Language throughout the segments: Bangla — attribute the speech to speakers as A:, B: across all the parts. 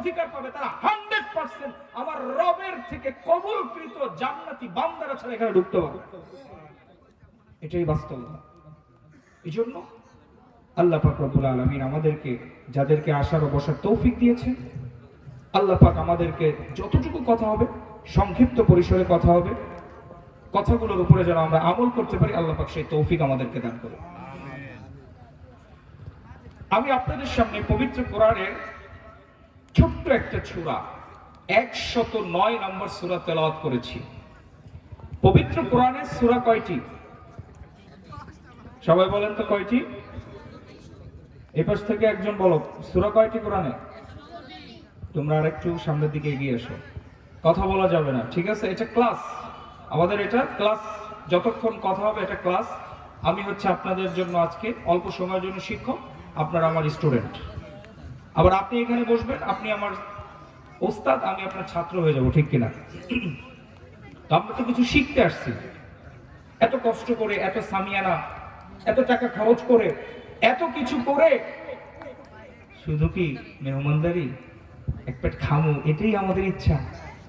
A: অধিকার পাবে তারা 100% আমার রবের থেকে কবুলকৃত জান্নাতি বান্দারা ছাড়া এখানে ঢুকতে পারবে। এটাই বাস্তবতা। এই জন্য আল্লাহ পাক রব্বুল আলামিন আমাদেরকে যাদেরকে আসার ও বসার তৌফিক দিয়েছেন, আল্লাহ পাক আমাদেরকে যতটুকু কথা হবে সংক্ষিপ্ত পরিসরে কথা হবে, কথাগুলোর উপরে যেন আমরা আমল করতে পারি, আল্লাহ পাক সেই তৌফিক আমাদেরকে দান করে। আমি আপনাদের সামনে পবিত্র কোরআনের ছোট্ট একটা সূরা 109 নম্বর সূরা তেলাওয়াত করেছি। পবিত্র কোরআনের সূরা কয়টি? সবাই বলেন তো কয়টি? এই পাশ থেকে একজন বলো, সূরা কয়টি কোরআনে? তোমরা আরেকটু সামনের দিকে এগিয়ে এসো, কথা বলা যাবে না, ঠিক আছে? এটা ক্লাস, আমাদের এটা ক্লাস, যতক্ষণ কথা হবে এটা ক্লাস। আমি হচ্ছে আপনাদের জন্য আজকে অল্প সময়ের জন্য শিক্ষক, আপনারা আমার স্টুডেন্ট। আবার আপনি এখানে বসবেন, আপনি আমার ওস্তাদ, আমি আপনার ছাত্র হয়ে যাব, ঠিক কিনা? তো আমরা তো কিছু শিখতে আসছি, এত কষ্ট করে, এত সামিয়ানা, এত টাকা খরচ করে, এত কিছু করে, শুধু কি মেহমানদারি, এক পেট খামু, এটাই আমাদের ইচ্ছা?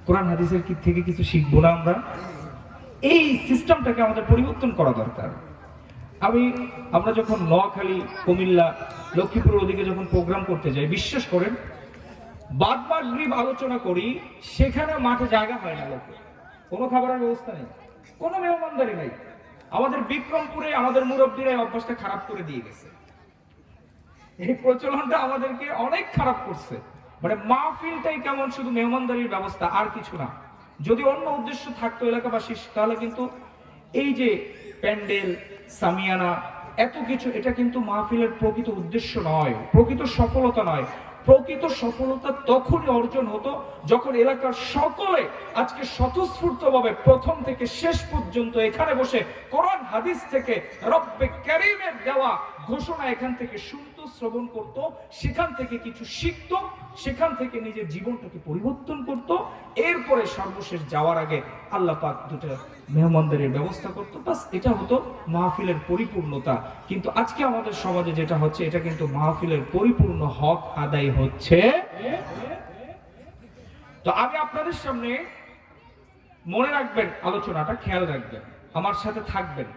A: কোরআন হাদিসের থেকে কিছু শিখবো না আমরা? এই সিস্টেমটাকে আমাদের পরিবর্তন করা দরকার। আমরা যখন নোয়াখালী, কুমিল্লা, লক্ষ্মীপুর ওদিকে যখন প্রোগ্রাম করতে যাই, বিশ্বাস করেন বাদ আলোচনা করি, সেখানে মাঠে জায়গা হয় না, লোকে কোনো খাবারের ব্যবস্থা নেই, কোনো মেহমানদারি নাই। আমাদের বিক্রমপুরে আমাদের মুরব্বীরা এই অভ্যাসটা খারাপ করে দিয়ে গেছে। এই প্রচলনটা আমাদেরকে অনেক খারাপ করছে। মানে মাহফিলটাই কেমন শুধু মেহমানদারির ব্যবস্থা, আর কিছু না। যদি অন্য উদ্দেশ্য থাকতো এলাকাবাসীর, তাহলে কিন্তু এই যে প্যান্ডেল, সামিয়ানা, এত কিছু, এটা কিন্তু মাহফিলের প্রকৃত উদ্দেশ্য নয়, প্রকৃত সফলতা নয়। প্রকৃত সফলতা তখনই অর্জন হতো যখন এলাকার সকলে আজকে স্বতঃস্ফূর্তভাবে প্রথম থেকে শেষ পর্যন্ত এখানে বসে কোরআন হাদিস থেকে রব্বে কারীমের দেওয়া ঘোষণা এখান থেকে শুনতো, শ্রবণ করত, সেখান থেকে কিছু শিখতো, সেখান থেকে নিজের জীবনটাকে পরিবর্তন করত। এরপরে সর্বশেষ যাওয়ার আগে আল্লাহ পাক দুটো মেহমানদারির ব্যবস্থা করতো, বাস এটা হতো মাহফিলের পরিপূর্ণতা। কিন্তু আজকে আমাদের সমাজে যেটা হচ্ছে, এটা কিন্তু মাহফিলের পরিপূর্ণ হক আদায় হচ্ছে। তো আমি আপনাদের সামনে, মনে রাখবেন আলোচনাটা, খেয়াল রাখবেন, আমার সাথে থাকবেন।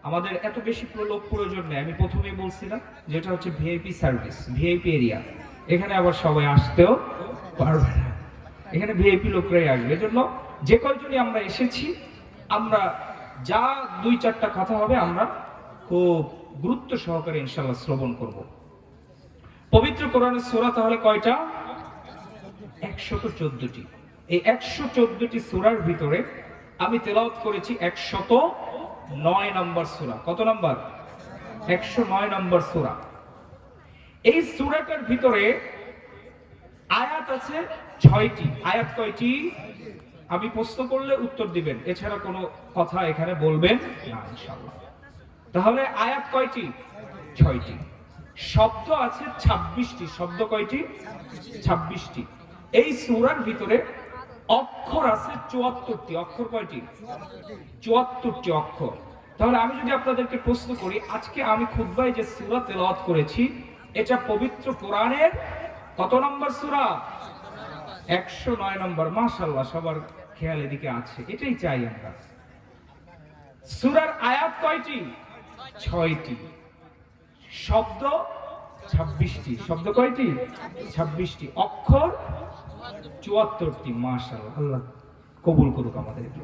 A: আমাদের এত বেশি লোক প্রয়োজন নেই, আমি প্রথমেই বলছিলাম যেটা হচ্ছে ভিআইপি সার্ভিস, ভিআইপি এরিয়া। এখানে আবার সবাই আসতেও পারবে না, এখানে ভিআইপি লোকরাই আসবে। এজন্য যে কয়জনই আমরা এসেছি, আমরা যা 2-4টা কথা হবে আমরা খুব গুরুত্ব সহকারে ইনশাআল্লাহ শ্রবণ করব। পবিত্র কোরআনের সূরা তাহলে কয়টা? 114টি। এই 114টি সূরার ভিতরে আমি তেলাওয়াত করেছি 109 নম্বর সূরা। কত নম্বর? 109 নম্বর সূরা। এই সূরাটার ভিতরে আয়াত আছে 6টি। আয়াত কয়টি? আমি প্রশ্ন করলে উত্তর দিবেন, এছাড়া কোনো কথা এখানে বলবেন না ইনশাআল্লাহ। তাহলে আয়াত কয়টি? 6টি। শব্দ আছে 26টি। শব্দ কয়টি? 26টি। এই সূরার ভিতরে অক্ষর আছে 74টি। অক্ষর কয়টি? 74টি অক্ষর। তাহলে আমি যদি আপনাদেরকে প্রশ্ন করি, আজকে আমি খুতবায় যে সূরা তেলাওয়াত করেছি, এটা পবিত্র কোরআনের কত নম্বর সূরা? 109 নম্বর। মাশাআল্লাহ, সবার খেয়াল এদিকে আছে, এটাই চাই আমরা। সূরার আয়াত কয়টি? 6টি। শব্দ 26টি। শব্দ কয়টি? 26টি। অক্ষর 74টি। মাশাআল্লাহ, আল্লাহ কবুল করুক আমাদেরকে।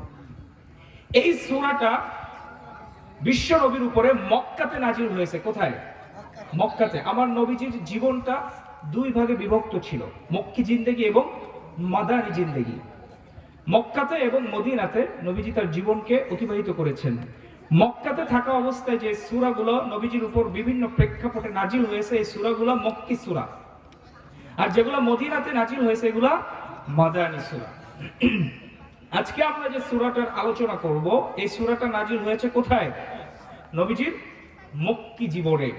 A: এই সূরাটা বিশ্ব নবীর উপরে মক্কাতে নাজিল হয়েছে। কোথায়? মক্কাতে। আমার নবীজির জীবনটা 2 ভাগে বিভক্ত ছিল, মক্কি জিন্দেগি এবং মাদানী জিন্দেগি। মক্কাতে এবং মদিনাতে নবীজি তার জীবনকে অতিবাহিত করেছেন। মক্কাতে থাকা অবস্থায় যে সূরাগুলো নবীজির উপর বিভিন্ন প্রেক্ষাপটে নাজিল হয়েছে, এই সূরাগুলো মক্কি সূরা। আর যেগুলো মদিনাতে নাজিল হয়েছে এগুলা মাদানী সূরা। আজকে আমরা যে সূরাটার আলোচনা করব, এই সূরাটা নাজিল হয়েছে কোথায়? নবীজির মক্কি জীবনে।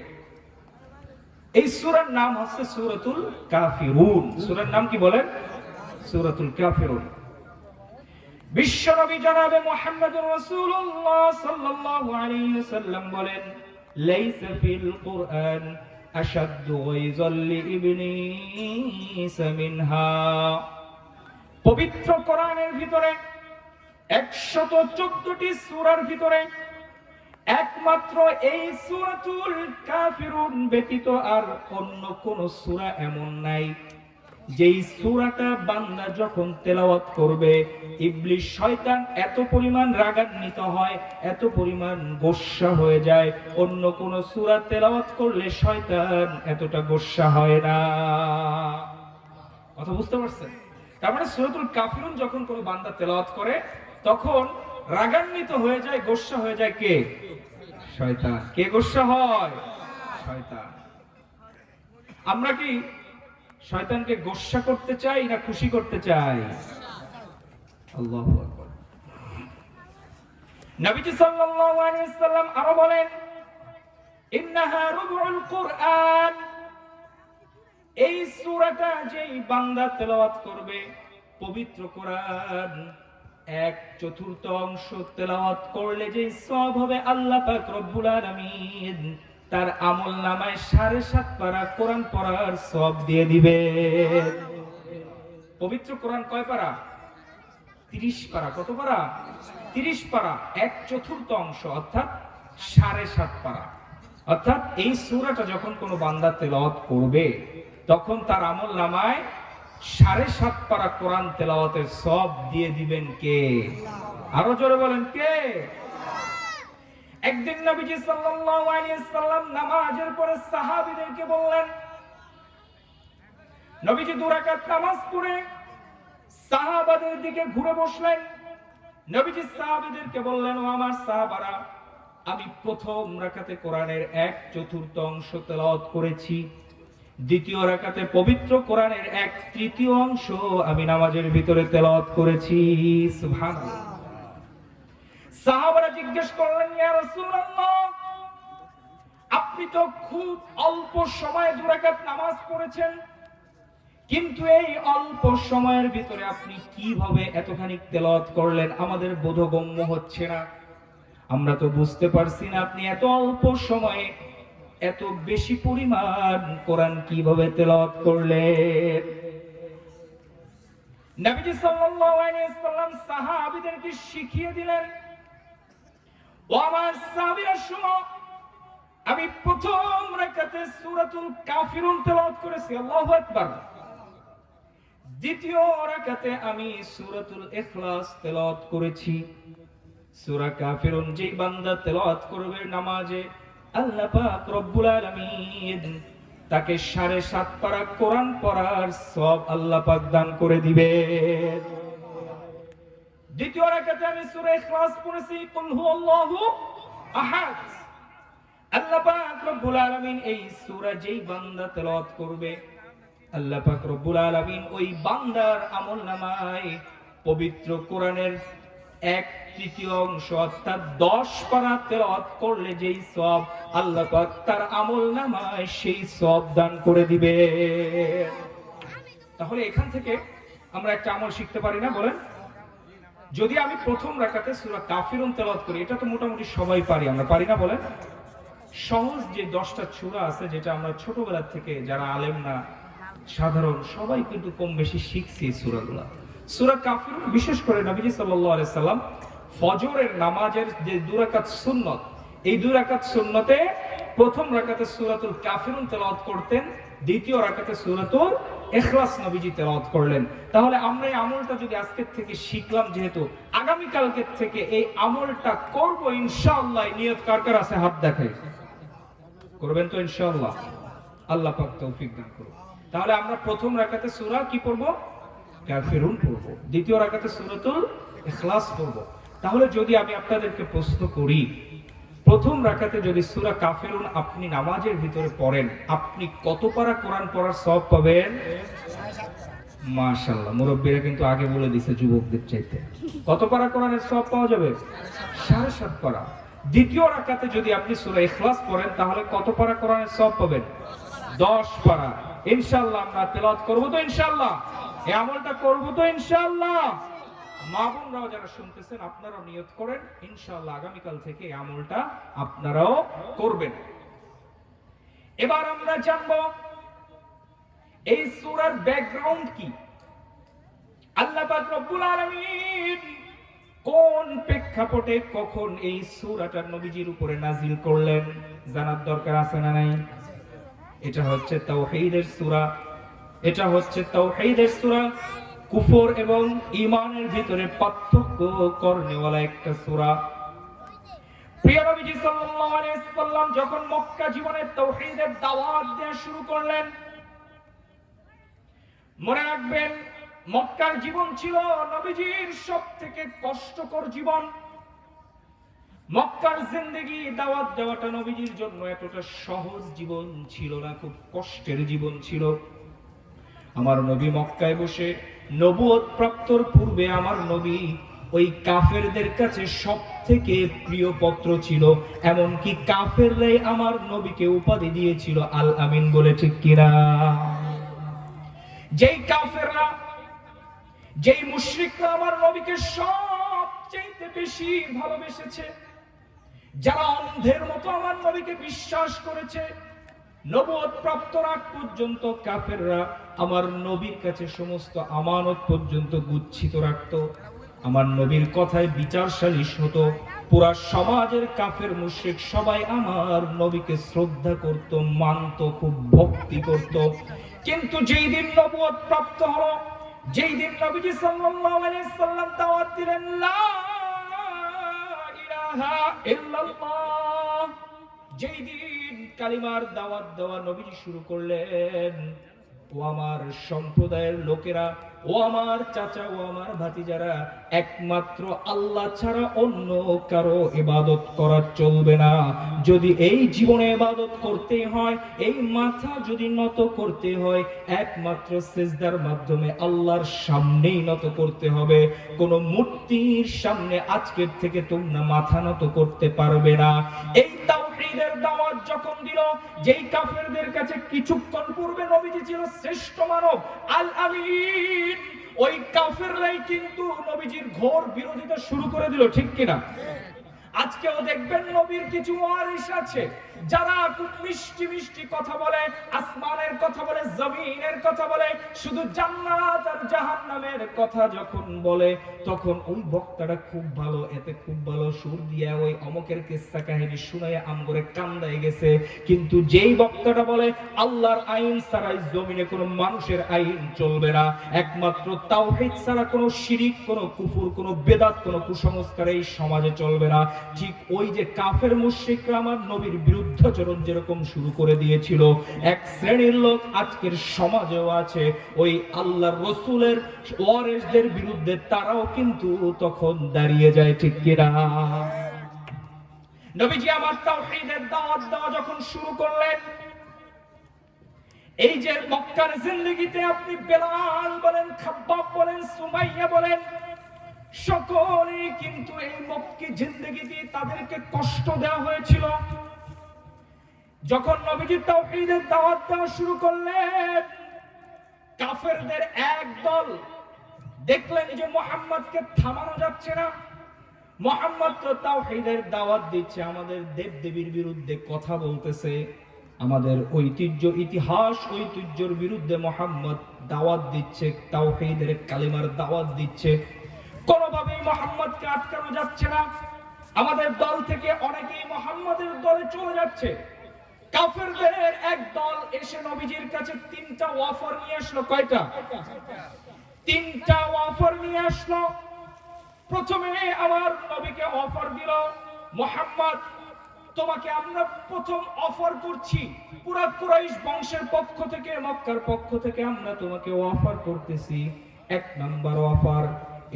A: এই সূরার নাম হচ্ছে সূরাতুল কাফিরুন। সূরার নাম কি বলেন? সূরাতুল কাফিরুন। বিশ্বনবী জনাবে মুহাম্মদুর রাসূলুল্লাহ সাল্লাল্লাহু আলাইহি ওয়াসাল্লাম বলেন, লাইসা ফিল কুরআন আশাদ্দু গায়যাল লিইবলিস মিনহা। পবিত্র কোরআনের ভিতরে 114টি সূরার ভিতরে একমাত্র এই সূরাতুল কাফিরুন ব্যতীত আর অন্য কোন সূরা এমন নাই যেই সূরাটা বান্দা যখন তেলাওয়াত করবে ইবলিস শয়তান এত পরিমাণ রাগান্বিত হয়, এত পরিমাণ গোস্সা হয়ে যায়। অন্য কোন সূরা তেলাওয়াত করলে শয়তান এতটা গোস্সা হয় না। কথা বুঝতে পারছেন? তার মানে সূরাতুল কাফিরুন যখন কোন বান্দা তেলাওয়াত করে তখন রাগান্বিত হয়ে যায়, গোস্সা হয়ে যায় কে? শয়তান। কে গোস্সা হয়? শয়তান। আমরা কি শয়তানকে গোস্সা করতে চাই না খুশি করতে চাই? আল্লাহু আকবার। নবীজি সাল্লাল্লাহু আলাইহি ওয়াসাল্লাম আরো বলেন, ইন্নাহা রুবুল কুরআন, এই সূরাটা যেই বান্দা তেলাওয়াত করবে পবিত্র কোরআন 1/4 তেলাওয়াত করলে যে সওয়াব হবে আল্লাহ পাক রব্বুল আলামিন তার আমলনামায় 7.5 পারা কোরআন পড়ার সওয়াব দিয়ে দিবে। পবিত্র কোরআন কয় পারা? 30 পারা। কত পারা? 30 পারা। 1/4 অর্থাৎ 7.5 পারা। অর্থাৎ এই সূরাটা যখন কোনো বান্দা তেলাওয়াত করবে তখন তার আমলনামায় 7.5 পারা কোরআন তেলাওয়াতের সওয়াব দিয়ে দিবেন কে? আরো জোরে বলেন কে? একদিন নবীজি সাল্লাল্লাহু আলাইহি ওয়াসাল্লাম নামাজের পরে সাহাবীদেরকে বললেন, নবীজি 2 রাকাত নামাজ পড়ে সাহাবাদের দিকে ঘুরে বসলেন। নবীজি সাহাবীদেরকে বললেন, ও আমার সাহাবারা, আমি প্রথম রাকাতে কোরআনের 1/4 তেলাওয়াত করেছি, দ্বিতীয় রাকাতে পবিত্র কোরআনের 1/3 আমি নামাজের ভিতরে তেলাওয়াত করেছি। সুবহানাল্লাহ। সাহাবারা জিজ্ঞেস করলেন, ইয়া রাসূলুল্লাহ, আপনি তো খুব অল্প সময়ে 2 রাকাত নামাজ পড়েছেন, কিন্তু এই অল্প সময়ের ভিতরে আপনি কিভাবে এতখানি তেলাওয়াত করলেন আমাদের বোধগম্য হচ্ছে না। আমরা তো বুঝতে পারছি না আপনি এত অল্প সময়ে এত বেশি পরিমাণ কোরআন কিভাবে তেলাওয়াত করলেন। নবীজি সাল্লাল্লাহু আলাইহি ওয়াসাল্লাম সাহাবীদেরকে শিখিয়ে দিলেন, ও আমার সাহাবীরা শুনো, আমি প্রথম রাকাতে সূরাতুল কাফিরুন তেলাওয়াত করেছি, আল্লাহু আকবার। দ্বিতীয় রাকাতে আমি সূরাতুল ইখলাস তেলাওয়াত করেছি। সূরা কাফিরুন যেই বান্দা তেলাওয়াত করবে নামাজে আল্লাহ পাক রব্বুল আলামিন তাকে 7.5 পারা কোরআন পড়ার সওয়াব আল্লাহ পাক দান করে দিবেন। দ্বিতীয় রাকাতে আমি সূরা ইখলাস পড়েছি, কুল হুয়াল্লাহু আহাদ। আল্লাহ পাক রব্বুল আলামিন এই সূরা যেই বান্দা তেলাওয়াত করবে আল্লাহ পাক রব্বুল আলামিন ওই বান্দার আমলনামায় পবিত্র কোরআনের 1/3 অর্থাৎ 10 পারা তেলাওয়াত করলে যেই সওয়াব আল্লাহ পাক তার আমলনামায় সেই সওয়াব দান করে দিবে। তাহলে এখান থেকে আমরা একটা আমল শিখতে পারি না? বলেন, যদি আমি প্রথম রাকাতে সূরা কাফিরুন তেলাওয়াত করি, এটা তো মোটামুটি সবাই পারি, আমরা পারি না? বলেন, সহজ যে 10টা সূরা আছে যেটা আমরা ছোটবেলা থেকে যারা আলেম না সাধারণ সবাই কিন্তু কম বেশি শিখছি এই সূরাগুলো। সূরা কাফিরুন বিশেষ করে নবীজি সাল্লাল্লাহু আলাইহি সাল্লাম ফজরের নামাজের যে 2 রাকাত সুন্নাত, এই 2 রাকাত সুন্নতে প্রথম রাকাতে সূরাতুল কাফিরুন তেলাওয়াত করতেন, দ্বিতীয় রাকাতে সূরাতুল ইখলাস নবীজি তেলাওয়াত করলেন। তাহলে আমরা এই আমলটা যদি আজকের থেকে শিখলাম, যেহেতু আগামী কালকের থেকে এই আমলটা করব ইনশাআল্লাহ, নিয়ত কার কার আছে হাত দেখাই? করবেন তো ইনশাআল্লাহ? আল্লাহ পাক তৌফিক দান করুন। তাহলে আমরা প্রথম রাকাতে সূরা কি পড়ব? কাফিরুন পড়ব, দ্বিতীয় রাকাতে সূরাতুল ইখলাস পড়ব। তাহলে যদি আমি আপনাদেরকে প্রশ্ন করি, প্রথম রাকাতে যদি সূরা কাফিরুন আপনি নামাজের ভিতরে পড়েন, আপনি কত পারা কোরআন পড়ার সওয়াব পাবেন? মাশাআল্লাহ, মুরব্বিরা কিন্তু আগে বলে দিয়েছে যুবকদের চাইতে। কত পারা কোরআনের সওয়াব পাওয়া যাবে? 7.5 পারা। দ্বিতীয় রাকাতে যদি আপনি সূরা ইখলাস পড়েন তাহলে কত পারা কোরআনের সওয়াব পাবেন? 10 পারা। ইনশাআল্লাহ আমরা তেলাওয়াত করব তো ইনশাআল্লাহ? এই আমলটা করব তো ইনশাআল্লাহ? মা বোনরাও যারা শুনতেছেন আপনারাও নিয়ত করেন ইনশাআল্লাহ আগামীকাল থেকে এই আমলটা আপনারাও করবেন। এবার আমরা জানবো এই সূরার ব্যাকগ্রাউন্ড কি, আল্লাহ পাক রব্বুল আলামিন কোন প্রেক্ষাপটে কখন এই সূরাটা নবীজির উপরে নাজিল করলেন, জানার দরকার আছে না নাই? এটা হচ্ছে তাওহীদের সূরা, এটা হচ্ছে তাওহীদের সূরা, কুফর এবং ঈমানের ভিতরে পার্থক্য করনেওয়ালা একটা সূরা। প্রিয় নবীজি সাল্লাল্লাহু আলাইহি ওয়াসাল্লাম যখন মক্কা জীবনে তাওহীদের দাওয়াত দেওয়া শুরু করলেন, মনে রাখবেন মক্কার জীবন ছিল নবীজির সবথেকে কষ্টকর জীবন। মক্কার জিন্দেগি দাওয়াত দেওয়াটা নবীজির জন্য এতটা সহজ জীবন ছিল না, খুব কষ্টের জীবন ছিল। আমার নবী মক্কায় বসে নবুয়ত প্রাপ্তর পূর্বে আমার নবী ওই কাফেরদের কাছে সবথেকে প্রিয় পত্র ছিল, এমনকি কাফেররাই আমার নবীকে উপাধি দিয়েছিল আল আমিন বলে, ঠিক কিনা? যেই কাফেররা, যেই মুশরিকরা আমার নবীকে সবচেয়ে বেশি ভালোবেসেছে, যারা অন্ধের মতো আমার নবীকে বিশ্বাস করেছে, নবুয়ত প্রাপ্তর আগ পর্যন্ত কাফেররা আমার নবীর কাছে সমস্ত আমানত পর্যন্ত গুচ্ছিত রাখত। আমার নবীর কথায় বিচার সালিশ হতো। পুরা সমাজের কাফের মুশরিক সবাই আমার নবীকে শ্রদ্ধা করত, মানত, খুব ভক্তি করত। কিন্তু যেই দিন নবুয়ত প্রাপ্ত হলো, যেই দিন নবীজি সাল্লাল্লাহু আলাইহি সাল্লাম দাওয়াত দিলেন লা ইলাহা ইল্লাল্লাহ, যেই দিন কালিমার দাওয়াত দেওয়া নবীজি শুরু করলেন, ও আমার সম্প্রদায়ের লোকেরা, ও আমার চাচা, ও আমার ভাতিজারা, একমাত্র আল্লাহ ছাড়া অন্য কারো ইবাদত করা চলবে না। যদি এই জীবনে ইবাদত করতে হয়, এই মাথা যদি নত করতে হয়, একমাত্র সিজদার মাধ্যমে আল্লাহর সামনেই নত করতে হবে। কোন মূর্তির সামনে আজকের থেকে তোমরা মাথা নত করতে পারবে না। এই তাওহীদের দাওয়াত যখন দিল, যেই কাফেরদের কাছে কিছুক্ষণ পূর্বে নবীজি ছিল শ্রেষ্ঠ মানব, আল আমিন, ওই কাফেররাই কিন্তু নবীজির ঘোর বিরোধিতা শুরু করে দিল, ঠিক কিনা? আজকেও দেখবেন নবীর কিছু ওয়ারিস আছে যারা খুব মিষ্টি মিষ্টি কথা বলে, আসমানের কথা বলে, জমিনের কথা বলে, শুধু জান্নাত আর জাহান্নামের কথা যখন বলে তখন ওই বক্তাটা খুব ভালো, এতে খুব ভালো সুর দিয়ে ওই অমকের কিস্সা কাহিনী শুনায় আমগরে কান্দায় গেছে। কিন্তু যেই বক্তাটা বলে আল্লাহর আইন ছাড়া জমিনে কোনো মানুষের আইন চলবে না, একমাত্র তাওহীদ ছাড়া কোনো শিরিক, কোনো কুফর, কোনো বেদাত, কোনো কুসংস্কার এই সমাজে চলবে না, ঠিক ওই যে কাফের মুশরিকরা আমার নবীর বিরুদ্ধাচরণ যেরকম শুরু করে দিয়েছিল, এক শ্রেণীর লোক আজকের সমাজেও আছে, ওই আল্লাহর রাসূলের ওয়ারিসদের বিরুদ্ধে তারাও কিন্তু তখন দাঁড়িয়ে যায়, ঠিক কিনা? নবীজি আমার তাওহীদের দাওয়াত দেওয়া যখন শুরু করলেন, এই যে মক্কার জিন্দেগিতে আপনি বেলাল বলেন, খাব্বাব বলেন, সুমাইয়া বলেন, সকলেই কিন্তু এই মক্কি জিন্দেগিতে তাদেরকে কষ্ট দেওয়া হয়েছিল। যখন নবীজি তাওহীদের দাওয়াত দেওয়া শুরু করলেন, কাফেরদের এক দল দেখলেন যে মুহাম্মদকে থামানো যাচ্ছে না, মুহাম্মদ তো তাওহীদের দাওয়াত দিচ্ছে, আমাদের দেবদেবীর বিরুদ্ধে কথা বলতেছে, আমাদের ঐতিহ্য, ইতিহাস, ঐতিহ্যের বিরুদ্ধে মুহাম্মদ দাওয়াত দিচ্ছে, তাওহীদের কালিমার দাওয়াত দিচ্ছে, কোনোভাবেই মুহাম্মদকে আটকানো যাচ্ছে না। আমাদের দল থেকে অনেকেই মুহাম্মদের দলে চলে যাচ্ছে। কাফেরদের এক দল এসে নবীজির কাছে তিনটা অফার নিয়ে আসলো। কয়টা? তিনটা অফার নিয়ে আসলো। প্রথমে আমার নবীকে অফার দিল, মুহাম্মদ তোমাকে আমরা প্রথম অফার করছি, পুরা কুরাইশ বংশের পক্ষ থেকে, মক্কার পক্ষ থেকে আমরা তোমাকে অফার করতেছি। এক নাম্বার অফার,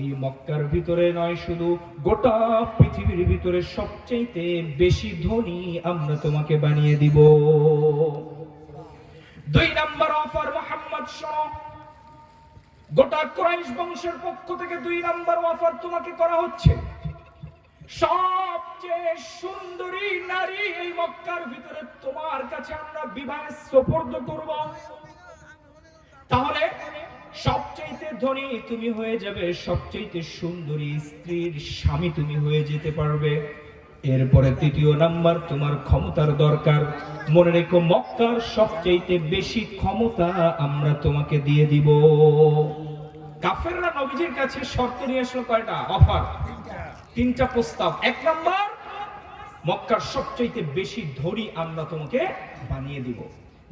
A: এই মক্কার ভিতরে নয়, শুধু গোটা পৃথিবীর ভিতরে সবচেয়ে বেশি ধনী আমরা তোমাকে বানিয়ে দিব। দুই নাম্বার অফার, মুহাম্মদ শোনো, গোটা কুরাইশ বংশের পক্ষ থেকে দুই নাম্বার অফার তোমাকে করা হচ্ছে, সবচেয়ে সুন্দরী নারী এই মক্কার ভিতরে তোমার কাছে আমরা বিবাহে সুপর্দ করব। তাহলে সবচেয়ে ধনী তুমি হয়ে যাবে, সবচেয়ে সুন্দরী স্ত্রীর স্বামী তুমি হয়ে যেতে পারবে। এরপরে তৃতীয় নাম্বার তোমার ক্ষমতার দরকার। মনে রেখো মক্কার সবচেয়ে বেশি ক্ষমতা আমরা তোমাকে দিয়ে দিব। কাফেররা নবীজির কাছে শর্ত নিয়ে আসলো কয়টা? অফার, তিনটা প্রস্তাব। এক নাম্বার, মক্কার সবচেয়ে বেশি ধনী আমরা তোমাকে বানিয়ে দিব।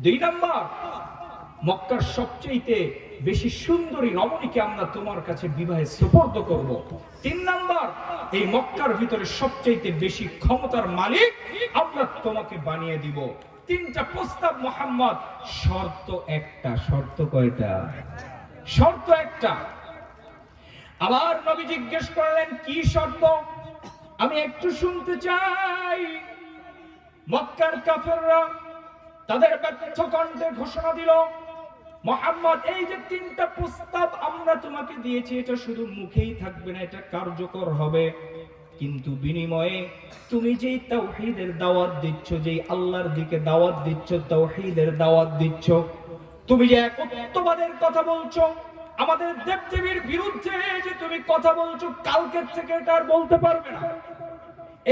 A: দুই নাম্বার, মক্কার সবচেয়ে বেশি সুন্দরী রমণীকে আমরা তোমার কাছে বিবাহে সুপর্দ করব। তিন নাম্বার, এই মক্কার ভিতরে সবচেয়ে বেশি ক্ষমতার মালিক আমরা তোমাকে বানিয়ে দিব। তিনটা প্রস্তাব মুহাম্মদ। শর্ত একটা। শর্ত কয়টা? শর্ত একটা। আবার নবী জিজ্ঞেস করলেন কি শর্ত? আমি একটু শুনতে চাই। মক্কার কাফেররা তাদের ব্যর্থ কণ্ঠে ঘোষণা দিল, মুহাম্মদ এই যে তিনটা প্রস্তাব আমরা তোমাকে দিয়েছি, এটা শুধু মুখেই থাকবে না, এটা কার্যকর হবে। কিন্তু বিনিময়ে তুমি যেই তাওহীদের দাওয়াত দিচ্ছ, যেই আল্লাহর দিকে দাওয়াত দিচ্ছ, তাওহীদের দাওয়াত দিচ্ছ, তুমি যে একত্ববাদের কথা বলছো, আমাদের দেবদেবীর বিরুদ্ধে যে তুমি কথা বলছো, কালকের থেকে এটা আর বলতে পারবে না।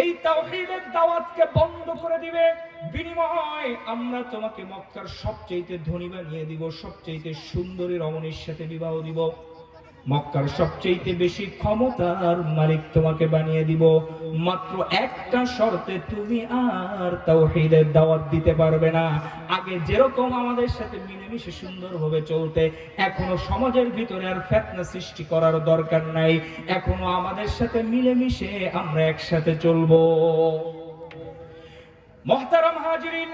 A: এই তাওহীদের দাওয়াতকে বন্ধ করে দিবে। বিনিময়ে আমরা তোমাকে মক্কার সবচেয়ে ধনী বানিয়ে দিব, সবচেয়ে সুন্দরী রমণীর সাথে বিবাহ দিব, মক্কার সবচেয়ে বেশি ক্ষমতার মালিক তোমাকে বানিয়ে দিব। মাত্র একটা শর্তে তুমি আর তাওহীদের দাওয়াত দিতে পারবে না। আগে যেরকম আমাদের সাথে মিলেমিশে সুন্দরভাবে চলতে, এখনো সমাজের ভিতরে আর ফিতনা সৃষ্টি করার দরকার নাই। এখনো আমাদের সাথে মিলেমিশে আমরা একসাথে চলবো। মুহতারাম হাজিরিন,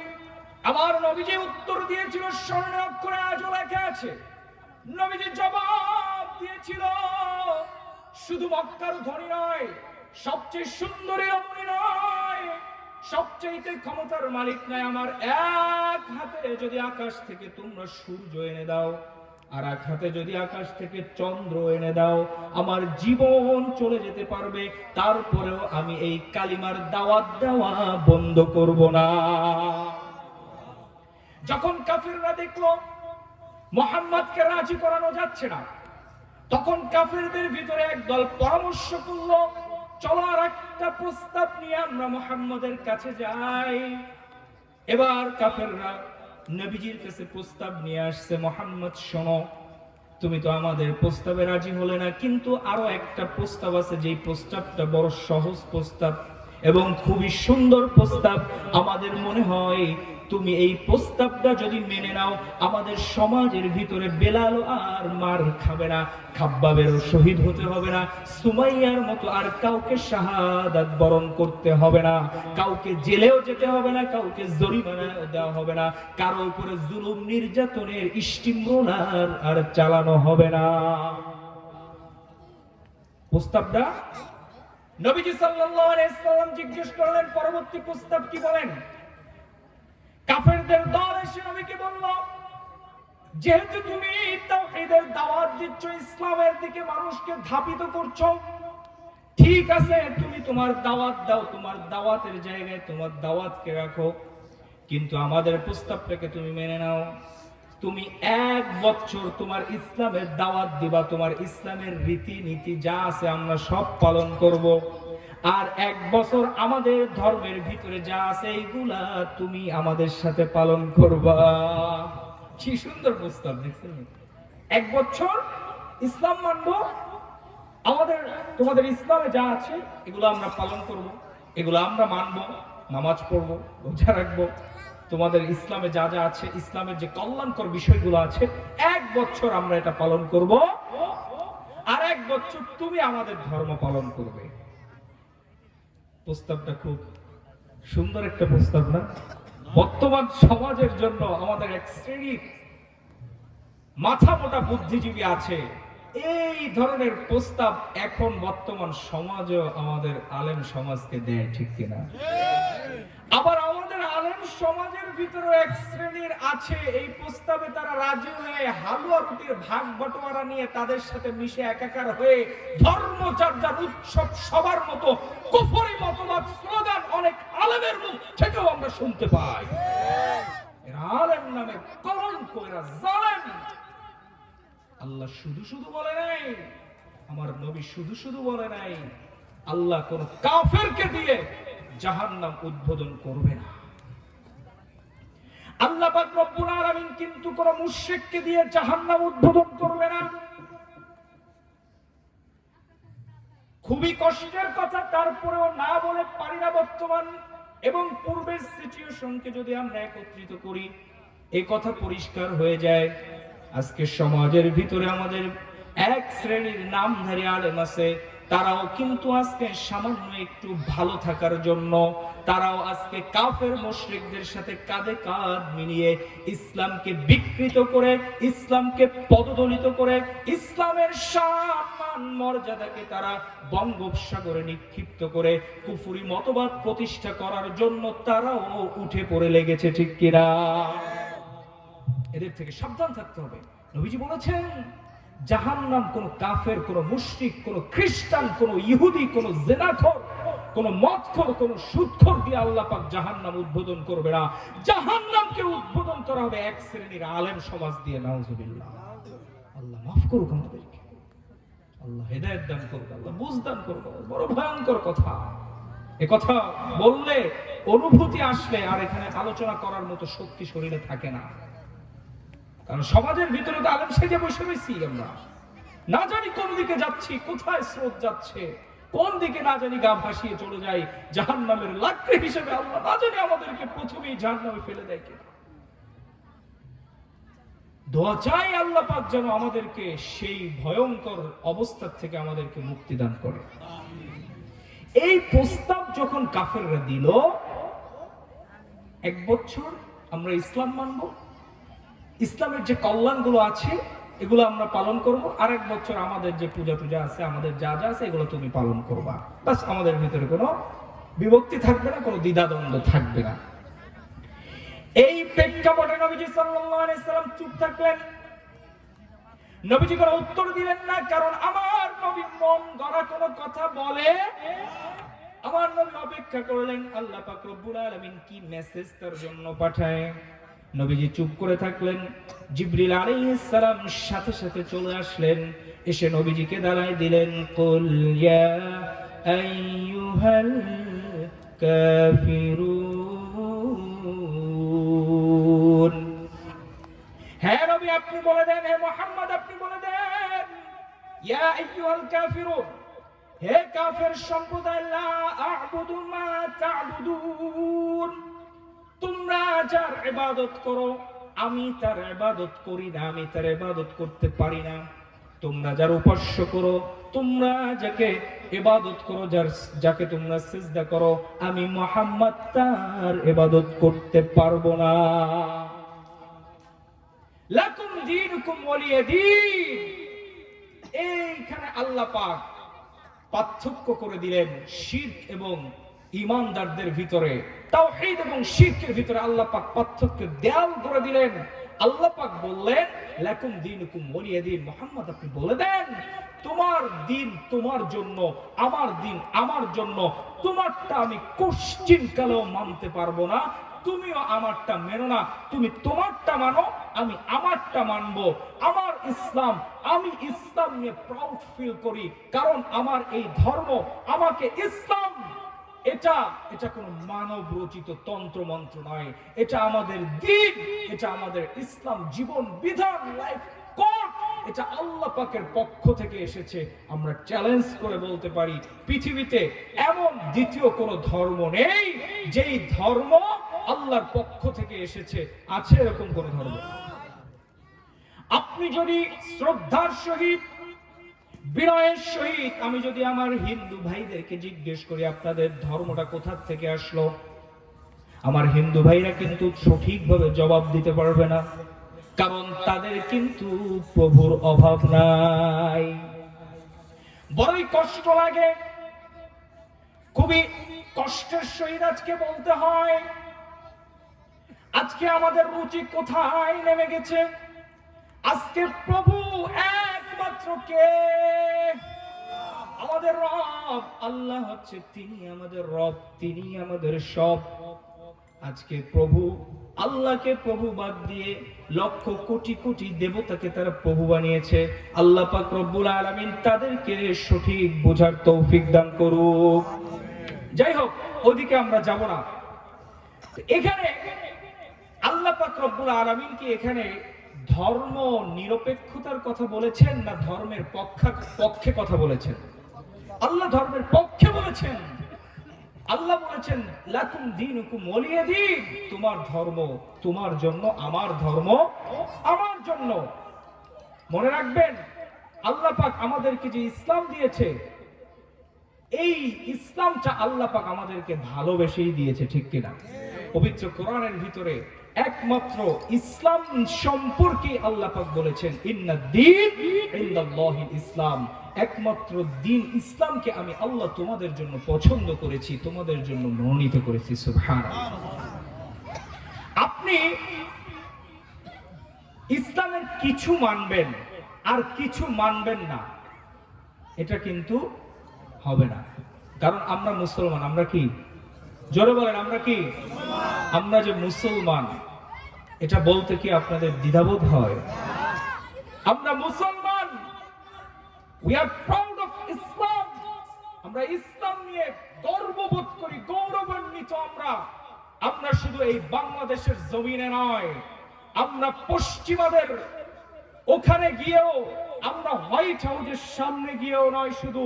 A: আমার নবীজি উত্তর দিয়েছিল স্বর্ণ অক্ষরে আজও লেখা আছে। নবীজি জবাব দিয়েছিল, শুধু মক্কার ধনী নয়, সবচেয়ে সুন্দরী রমণী নয়, সবচেয়ে ক্ষমতার মালিক নয়, আমার এক হাতে যদি আকাশ থেকে তোমরা সূর্য এনে দাও, আর এক হাতে যদি আকাশ থেকে চন্দ্র এনে দাও, আমার জীবন চলে যেতে পারবে, তারপরেও আমি এই কালিমার দাওয়াত দেওয়া বন্ধ করব না। যখন কাফিররা দেখলো মুহাম্মদকে রাজি করানো যাচ্ছে না, তখন কাফেরদের ভিতরে একদল পরামর্শ করলো, চলো আর একটা প্রস্তাব নিয়ে আমরা মুহাম্মদের কাছে যাই। এবার কাফেররা নবীজির কাছে প্রস্তাব নিয়ে আসছে, মুহাম্মদ শোনো, তুমি তো আমাদের প্রস্তাবে রাজি হলে না, কিন্তু আরো একটা প্রস্তাব আছে, যেই প্রস্তাবটা বড় সহজ প্রস্তাব এবং খুবই সুন্দর প্রস্তাব। আমাদের মনে হয় তুমি এই প্রস্তাবটা যদি মেনে নাও, আমাদের সমাজের ভিতরে বেলাল আর মার খাবে না, খাব্বাবেরও শহীদ হতে হবে না, সুমাইয়ার মতো আর কাউকে শাহাদাত বরণ করতে হবে না, কাউকে জেলেও যেতে হবে না, কাউকে জরিমানা দেওয়া হবে না, কারো উপরে জুলুম নির্যাতনের স্টিমরোলার আর চালানো হবে না। প্রস্তাবটা নবীজি সাল্লাল্লাহু আলাইহি ওয়াসাল্লাম জিজ্ঞেস করলেন, পরবর্তী প্রস্তাব কি বলেন? কাফেরদের দল এসে নবীকে বলল, যেহেতু তুমি তাওহীদের দাওয়াত দিচ্ছ, ইসলামের দিকে মানুষকে ধাবিত করছো, ঠিক আছে, তুমি তোমার দাওয়াত দাও, তোমার দাওয়াতের জায়গায় তোমার দাওয়াতকে রাখো, কিন্তু আমাদের প্রস্তাবটাকে তুমি মেনে নাও। তুমি 1 বছর তোমার ইসলামের দাওয়াত দিবা, তোমার ইসলামের রীতিনীতি যা আছে আমরা সব পালন করব, আর 1 বছর আমাদের ধর্মের ভিতরে যা আছে এইগুলা তুমি আমাদের সাথে পালন করবা। কি সুন্দর প্রস্তাব দেখছেন? 1 বছর ইসলাম মানবো, আমাদের তোমাদের ইসলামে যা আছে এগুলো আমরা পালন করব, এগুলো আমরা মানবো, নামাজ পড়বো, রোজা রাখবো, তোমাদের ইসলামে যা যা আছে, ইসলামের যে কল্যাণকর বিষয়গুলো আছে, 1 বছর আমরা এটা পালন করব, আর 1 বছর তুমি আমাদের ধর্ম পালন করবে। প্রস্তাবটা খুব সুন্দর একটা প্রস্তাব না? বর্তমান সমাজের জন্য আমাদের এক শ্রেণীর মাথা মোটা বুদ্ধিজীবী আছে, এই ধরনের প্রস্তাব এখন বর্তমান সমাজও আমাদের আলেম সমাজকে দেয়, ঠিক কিনা? আবার আমাদের আলেম সমাজের ভিতরে এক শ্রেণীর আছে, এই প্রস্তাবে তারা রাজি হয়ে হালুয়া রুটির ভাগ বটোয়ারা নিয়ে তাদের সাথে মিশে একাকার হয়ে ধর্মচর্যার উৎসব সবার মতো কুফরি মতবাদ স্লোগান অনেক আলেমের মুখ থেকেও আমরা শুনতে পাই। এরা আলেম নামে কলঙ্ক, এরা জালেম। আল্লাহ শুধু শুধু বলে নাই, আমার নবী শুধু শুধু বলে নাই, আল্লাহ কোন কাফেরকে দিয়ে জাহান্নাম উদ্বোধন করবে না। আল্লাহ পাক রব্বুল আলামিন কিন্তু কোন মুশরিককে দিয়ে জাহান্নাম উদ্বোধন করবে না। খুবই কষ্টের কথা, তারপরেও না বলে পারি না। বর্তমান এবং পূর্বের সিচুয়েশনকে যদি আমরা একত্রিত করি, এই কথা পরিষ্কার হয়ে যায়। আজকে সমাজের ভিতরে আমাদের এক শ্রেণীর নামধারী আলেম আছে, তারাও কিন্তু আজকে সামান্য একটু ভালো থাকার জন্য তারাও আজকে কাফের মুশরিকদের সাথে কাঁধে কাঁধ মিলিয়ে ইসলামকে বিকৃত করে, ইসলামকে পদদলিত করে, ইসলামের সম্মান মর্যাদাকে তারা বঙ্গোপসাগরে নিক্ষিপ্ত করে কুফরি মতবাদ প্রতিষ্ঠা করার জন্য তারাও উঠে পড়ে লেগেছে, ঠিক কিনা? এদের থেকে সাবধান থাকতে হবে। নবীজি বলেছেন জাহান্নাম কোন কাফের, কোন মুশরিক, কোন খ্রিস্টান, কোন ইহুদি, কোন জিনাখোর, কোন মদখোর, কোন সুদখোর দিয়ে আল্লাহ পাক জাহান্নাম উদ্বোধন করবে না। জাহান্নামকে উদ্বোধন করা হবে এক শ্রেণীর আলেম সমাজ দিয়ে। নাউজুবিল্লাহ। আল্লাহ মাফ করুক আমাদেরকে, আল্লাহ হেদায়েত দান করুক, আল্লাহ বুঝ দান করুক। বড় ভয়ঙ্কর কথা। এ কথা বললে, অনুভূতি আসলে আর এখানে আলোচনা করার মতো শক্তি শরীরে থাকে না। কারণ সমাজের ভিতরে তো আলেম সেজে বসে রয়েছি আমরা, না জানি কোন দিকে যাচ্ছি, কোথায় স্রোত যাচ্ছে, কোন দিকে না জানি গা ভাসিয়ে চলে যাই জাহান্নামের লাকড়ি হিসেবে। আল্লাহ না জানি আমাদেরকে প্রথমেই জাহান্নামে ফেলে দেয় কিনা। দোয়া চাই আল্লাহ পাক যেন আমাদেরকে সেই ভয়ঙ্কর অবস্থা থেকে আমাদেরকে মুক্তি দান করে। এই প্রস্তাব যখন কাফেররা দিল, 1 বছর আমরা ইসলাম মানব, ইসলামের যে কল্যাণগুলো আছে এগুলো আমরা পালন করব, আর 1 বছর আমাদের যে পূজা টুজা আছে, আমাদের যা যা আছে এগুলো তুমি পালন করবা। বাস, আমাদের ভিতরে কোনো বিভক্তি থাকবে না, কোনো দ্বিধাদ্বন্দ্ব থাকবে না। এই প্রেক্ষাপটে নবীজি সাল্লাল্লাহু আলাইহি সাল্লাম চুপ থাকলেন। নবীজি কোনো উত্তর দিলেন না, কারণ আমার নবী মন গড়া কোনো কথা বলে। আমার নবী অপেক্ষা করলেন আল্লাহ পাক রব্বুল আলামিন কি মেসেজ তার জন্য পাঠায়। নবীজি চুপ করে থাকলেন। জিবরিল আলাইহিস সালাম সাথে সাথে চলে আসলেন, এসে নবীজিকে দাঁড়ায় দিলেন। কুল ইয়া আইয়ুহাল কাফিরুন। হ্যাঁ নবী আপনি বলে দেন, হে মুহাম্মদ আপনি বলে দেন, ইয়া আইয়ুহাল কাফিরুন, হে কাফের সম্প্রদায়, লা আ'বুদু মা তা'বুদুন, তোমরা যার ইবাদত করো আমি তার ইবাদত করি না, আমি তার ইবাদত করতে পারি না। তোমরা যার উপাস্য করো, তোমরা যাকে ইবাদত করো, যাকে তোমরা সিজদা করো, আমি মুহাম্মদ তার ইবাদত করতে পারবো না। লাকুম দীনুকুম ওয়ালিয়া দীন। এইখানে আল্লাহ পাক পার্থক্য করে দিলেন শিরক এবং ঈমানদারদের ভিতরে, তাওহীদ এবং শিরকের ভিতরে আল্লাহ পাক পার্থক্য দেয়াল করে দিলেন। আল্লাহ পাক বললেন লাকুম দীনুকুম ওয়ালিয়া দীন। মুহাম্মদ আপনি বলে দেন, তোমার দিন তোমার জন্য, আমার দিন আমার জন্য। তোমারটা আমি কোশ্চিন কালেও মানতে পারবো না, তুমিও আমারটা মেনো না। তুমি তোমারটা মানো, আমি আমারটা মানবো। আমার ইসলাম, আমি ইসলাম নিয়ে প্রাউড ফিল করি, কারণ আমার এই ধর্ম, আমাকে ইসলাম, এটা কোনো মানব রচিত তন্ত্র মন্ত্র নয়, এটা আমাদের দ্বীন, এটা আমাদের ইসলাম জীবন বিধান, লাইফ কোড, এটা আল্লাহ পাকের পক্ষ থেকে এসেছে। আমরা চ্যালেঞ্জ করে বলতে পারি পৃথিবীতে এমন দ্বিতীয় কোনো ধর্ম নেই যেই ধর্ম আল্লাহর পক্ষ থেকে এসেছে। আছে এরকম কোন ধর্ম? আপনি যদি শ্রদ্ধার সহিত, বিনয়ের সহিত, আমি যদি আমার হিন্দু ভাইদেরকে জিজ্ঞেস করি আপনাদের ধর্মটা কোথা থেকে আসলো, আমার হিন্দু ভাইরা কিন্তু সঠিকভাবে জবাব দিতে পারবে না, কারণ তাদের কিন্তু প্রভুর অভাব নাই। বড়ই কষ্ট লাগে, খুবই কষ্টের সহিত আজকে বলতে হয়, আজকে আমাদের রুচি কোথায় নেমে গেছে। আজকে প্রভু একমাত্র কে? আমাদের রব আল্লাহ হচ্ছে, তিনি আমাদের রব, তিনি আমাদের সব। আজকে প্রভু আল্লাহকে প্রভু বাদ দিয়ে লক্ষ কোটি কোটি দেবতাকে তারা প্রভু বানিয়েছে। আল্লাহ পাক রব্বুল আলামিন তাদেরকে সঠিক বোঝার তৌফিক দান করুক। যাই হোক, ওদিকে আমরা যাব না। এখানে আল্লাহ পাক রব্বুল আলামিন কি এখানে ধর্ম নিরপেক্ষতার কথা বলেছেন না ধর্মের পক্ষে কথা বলেছেন? আল্লাহ ধর্মের পক্ষে বলেছেন। আল্লাহ বলেছেন লাকুম দীনুকুম ওয়ালিয়া দীন, তোমার ধর্ম তোমার জন্য, আমার ধর্ম আমার জন্য। মনে রাখবেন আল্লাহ পাক আমাদেরকে যে ইসলাম দিয়েছে, এই ইসলামটা আল্লাহ পাক আমাদেরকে ভালোবেসেই দিয়েছে, ঠিক কিনা? পবিত্র কোরআনের ভিতরে একমাত্র ইসলাম সম্পর্কে আল্লাহ পাক বলেছেন ইন্নাদ-দীন ইনদাল্লাহিল ইসলাম, একমাত্র দিন ইসলামকে আমি আল্লাহ তোমাদের জন্য পছন্দ করেছি, তোমাদের জন্য মনোনীত করেছি। সুবহানাল্লাহ। আপনি ইসলামের কিছু মানবেন আর কিছু মানবেন না, এটা কিন্তু হবে না। কারণ আমরা মুসলমান। আমরা কি? জোরে বলেন, আমরা কি? আমরা যে মুসলমান, এটা বলতে কি আপনাদের দ্বিধাবোধ হয়? আমরা মুসলমান, we are proud of Islam, আমরা ইসলাম নিয়ে গর্ববোধ করি, গৌরবান্বিত। আমরা শুধু এই বাংলাদেশের জমিনে নয়, আমরা পশ্চিমাদের ওখানে গিয়েও, আমরা হোয়াইট হাউসের সামনে গিয়েও নয়, শুধু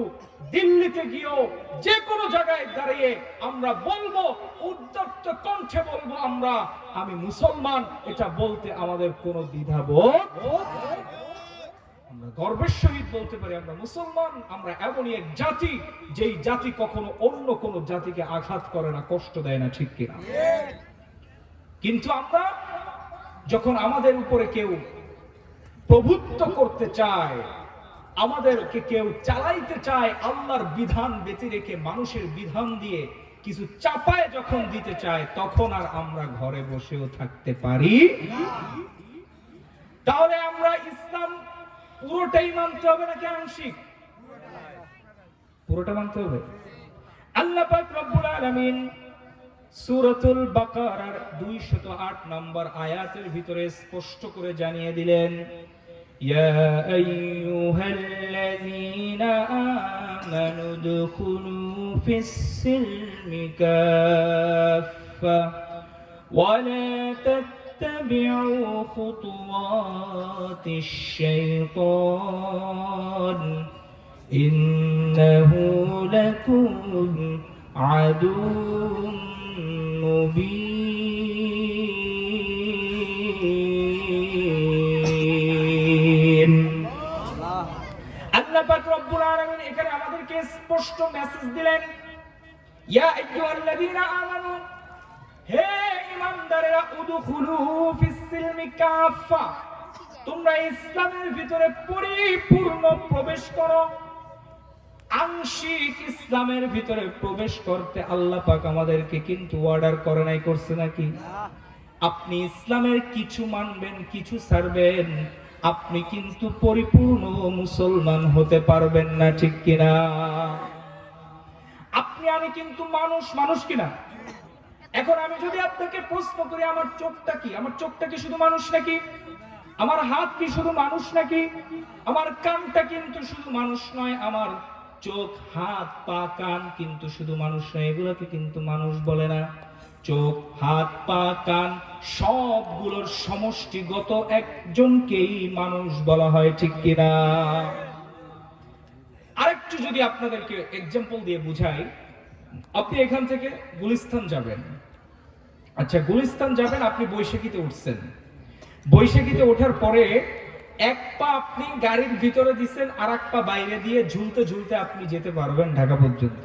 A: দিল্লিতে গিয়েও, যে কোনো জায়গায় দাঁড়িয়ে আমরা বলবো, উদ্যত কণ্ঠে বলবো আমি মুসলমান। এটা বলতে আমাদের কোনো দ্বিধাবোধ, আমরা গর্বের সহিত বলতে পারি আমরা মুসলমান। আমরা এমনই এক জাতি, যেই জাতি কখনো অন্য কোনো জাতিকে আঘাত করে না, কষ্ট দেয় না, ঠিক কিনা? কিন্তু আমরা যখন আমাদের উপরে কেউ প্রভুত্ব করতে চায়, আমাদেরকে কেউ চালাইতে চায়, আল্লাহর বিধান বেঁচে রেখে মানুষের বিধান দিয়ে কিছু চাপায় যখন দিতে চায়, তখন আর আমরা ঘরে বসেও থাকতে পারি। তাহলে আমরা ইসলাম পুরোটাই মানতে হবে নাকি আংশিক? পুরোটা মানতে হবে। আল্লাহ পাক রব্বুল আলামিন সূরাতুল বাকারার 208 নম্বর আয়াতের ভিতরে স্পষ্ট করে জানিয়ে দিলেন, ইয়া আইয়ুহাল্লাযীনা আমানু দুখুলু ফিস-সিলমি কাফফা ওয়া লা তাত্তাবিউ খুতুওয়াতিশ শাইতান ইন্নাহু লাকুম আদুউম মুবিন। আল্লাহ পাক রব্বুল আলামিন এখানে আমাদেরকে স্পষ্ট মেসেজ দিলেন, ইয়া আইয়ুহাল্লাযীনা আমানু, হে ঈমানদারেরা, উদখুলু ফিস-সিলমি কাফফা, তোমরা ইসলামের ভিতরে পরিপূর্ণ প্রবেশ করো। আংশিক ইসলামের ভিতরে প্রবেশ করতে আল্লাহ পাক আমাদেরকে কিন্তু অর্ডার করে নাই, করছে নাকি? আপনি ইসলামের কিছু মানবেন, কিছু ছাড়বেন, আপনি কিন্তু পরিপূর্ণ মুসলমান হতে পারবেন না, ঠিক কিনা? আমি কিন্তু মানুষ কিনা? এখন আমি যদি আপনাকে প্রশ্ন করি, আমার চোখটা কি? আমার চোখটা কি শুধু মানুষ নাকি? আমার হাত কি শুধু মানুষ নাকি? আমার কানটা কিন্তু শুধু মানুষ নয়। আমার চোখ, হাত, পা, কান কিন্তু শুধু মানুষ নয়, এগুলোকে কিন্তু মানুষ বলে না। চোখ, হাত, পা, কান সবগুলোর সমষ্টিগত একজনকেই মানুষ বলা হয়, ঠিক কিনা? আরেকটু যদি আপনাদেরকে এক্সাম্পল দিয়ে বুঝাই, আপনি এখান থেকে গুলিস্তান যাবেন। আচ্ছা, গুলিস্তান যাবেন, আপনি বৈশাখীতে উঠছেন। বৈশাখীতে ওঠার পরে এক পা আপনি গাড়ির ভিতরে দিচ্ছেন, আর এক পা বাইরে দিয়ে ঝুলতে ঝুলতে আপনি যেতে পারবেন ঢাকা পর্যন্ত।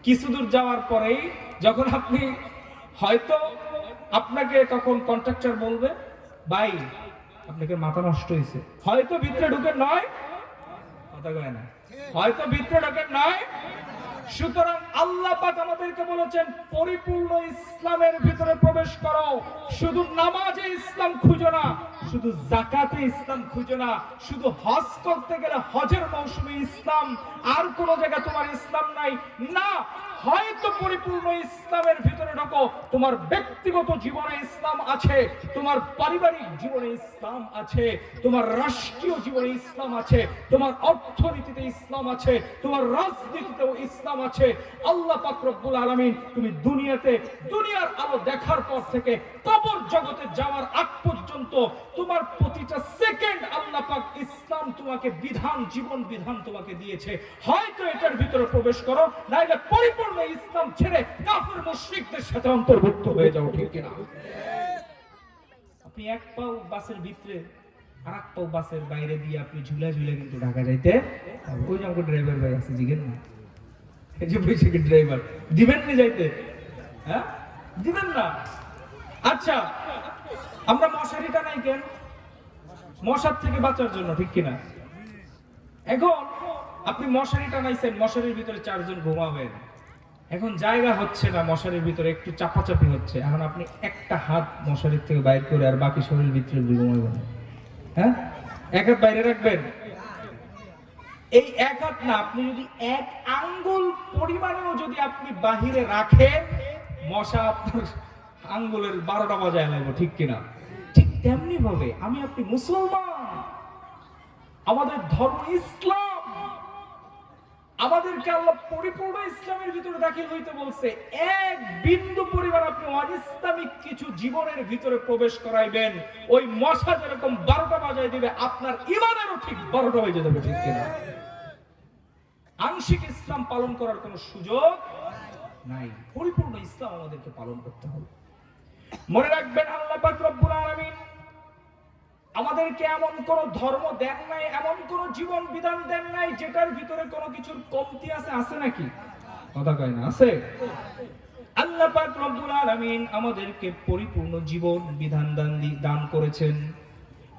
A: কিছু দূর যাওয়ার পরেই যখন আপনি হয়তো আপনাকে তখন কন্ট্রাক্টর বলবে, ভাই আপনাকে মাথা নষ্ট হয়েছে, হয়তো ভিতরে ঢুকে নয়, কথা কয় না, হয়তো ভিতরে ঢুকে নয়। সুতরাং আল্লাহ পাক আমাদেরকে বলেছেন পরিপূর্ণ ইসলামের ভিতরে প্রবেশ করো। শুধু নামাজে ইসলাম খুঁজো না, শুধু যাকাতে ইসলাম খুঁজো না, শুধু হজ করতে গেলে হজের মৌসুমে ইসলাম, আর কোন জায়গায় তোমার ইসলাম নাই না। হয়তো পরিপূর্ণ ইসলামের ভিতরে ঢোকো, তোমার ব্যক্তিগত জীবনে ইসলাম আছে, তোমার পারিবারিক জীবনে ইসলাম আছে, তোমার রাষ্ট্রীয় জীবনে ইসলাম আছে, তোমার অর্থনীতিতে ইসলাম আছে, তোমার রাজনীতিতেও ইসলাম ইসলাম আছে। আল্লাহ পাক রব্বুল আলামিন তুমি দুনিয়ার আলো দেখার পর থেকে কবর জগতে যাওয়ার আগ পর্যন্ত তোমার প্রতিটা সেকেন্ড আল্লাহ পাক ইসলাম তোমাকে জীবন বিধান তোমাকে দিয়েছে। হয়তো এটার ভিতরে প্রবেশ করো, নাইলে পরিপূর্ণ ইসলাম ছেড়ে কাফের মুশরিকদের সাথে অন্তর্ভুক্ত হয়ে যাও, ঠিক কিনা? আপনি এক পাও বাসের ভিতরে আর এক পাও বাসের বাইরে দিয়ে আপনি ঝুলা কিন্তু ঢাকা যাইতে, ওই যে আমাকে ড্রাইভার ভাই আছে জিগেন না, এই যে বলছে কি ড্রাইভার দিবেন না যাইতে, হ্যাঁ দিবেন না। আচ্ছা, আমরা মশারিটা নাই কেন? মশার থেকে বাঁচার জন্য, ঠিক কিনা? এখন আপনি মশারি টানাইছেন, মশারির ভিতরে 4 জন ঘুমাবেন, এখন জায়গা হচ্ছে না, মশারির ভিতরে একটু চাপাচাপি হচ্ছে, এখন আপনি একটা হাত মশারির থেকে বাইর করে আর বাকি শরীর ভিতরে ঘুমাবেন, হ্যাঁ? এক হাত বাইরে রাখবেন। এই এক হাত না, আপনি যদি 1 আঙ্গুল পরিমাণেও যদি আপনি বাহিরে রাখেন, মশা আপনার আঙ্গুলের 12টা বাজায় লাগবে, ঠিক কিনা? ঠিক তেমনি ভাবে আমি আপনি মুসলমান, আমাদের ধর্ম ইসলাম, আমাদেরকে আল্লাহ পরিপূর্ণ ইসলামের ভিতরে দাখিল হইতে বলছে। এক বিন্দু পরিমাণ আপনি অনিসলামিক কিছু জীবনের ভিতরে প্রবেশ করাইবেন, ওই মশা যেরকম 12টা বাজায় দিবে, আপনার ঈমানেরও ঠিক 12টা বেজে যাবে, ঠিক কিনা? আংশিক ইসলাম পালন করার কোনো সুযোগ নাই, পরিপূর্ণ ইসলাম আমাদেরকে পালন করতে হবে। মনে রাখবেন, আল্লাহ পাক রব্বুল আলামিন আমাদেরকে এমন কোন ধর্ম দেন নাই, এমন কোন জীবন বিধান দেন নাই যেটার ভিতরে কোনো কিছুর কমতি আছে। আছে নাকি? কথা কয় না, আছে। আল্লাহ পাক রব্বুল আলামিন আমাদেরকে পরিপূর্ণ জীবন বিধান দান করেছেন।